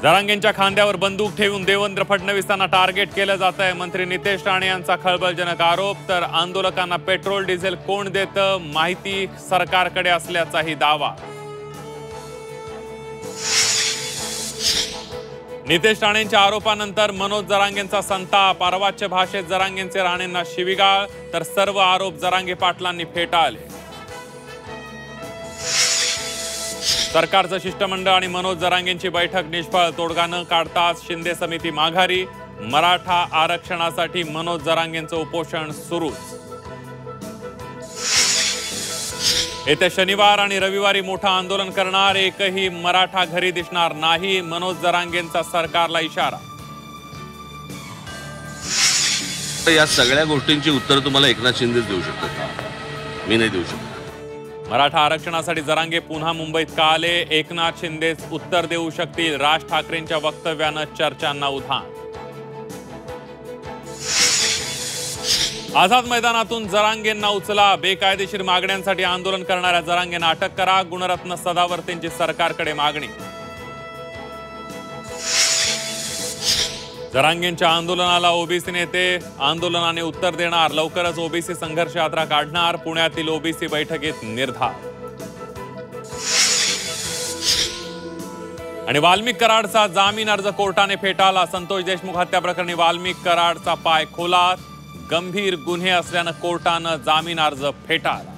जरांगेंच्या खांद्यावर बंदूक ठेवून देवेंद्र फडणवीसांना टार्गेट केलं जात आहे। मंत्री नितेश राणे यांचा खळबळजनक आरोप। तर आंदोलकांना पेट्रोल डिझेल कोण देतं माहिती सरकारकडे असल्याचाही दावा। नितेश राणेंच्या आरोपानंतर मनोज जरांगेंचा संताप। अर्वाच्य भाषेत जरांगेंचे राणेंना शिवीगाळ, तर सर्व आरोप जरांगे पाटलांनी फेटाळले। सरकारचं शिष्टमंडळ आणि मनोज जरांगेंची बैठक निष्फळ। तोडगा न काढताच शिंदे समिती माघारी। मराठा आरक्षणासाठी मनोज जरांगेंचं उपोषण सुरूच। येत्या शनिवार आणि रविवारी मोठं आंदोलन करणार, एकही मराठा घरी दिसणार नाही, मनोज जरांगेंचा सरकारला इशारा। या सगळ्या गोष्टींची उत्तर तुम्हाला एकनाथ शिंदेच देऊ शकतात, मी नाही देऊ शकत। मराठा आरक्षणासाठी जरांगे पुन्हा मुंबईत का आले, एकनाथ शिंदेच उत्तर देऊ शकतील। राज ठाकरेंच्या वक्तव्यानं चर्चांना उधाण। आझाद मैदानातून जरांगेंना उचला, बेकायदेशीर मागण्यांसाठी आंदोलन करणाऱ्या जरांगेंना अटक करा, गुणरत्न सदावर्तेंची सरकारकडे मागणी। जरांगेंच्या आंदोलनाला ओबीसी नेते आंदोलनाने उत्तर देणार, लवकरच ओबीसी संघर्ष यात्रा काढणार, पुण्यातील ओबीसी बैठकीत निर्धार। आणि वाल्मिक कराडचा जामीन अर्ज कोर्टाने फेटाळला, संतोष देशमुख हत्या प्रकरणी वाल्मिक कराडचा पाय खोला, गंभीर गुन्हे असल्यानं कोर्टानं जामीन अर्ज फेटाळला।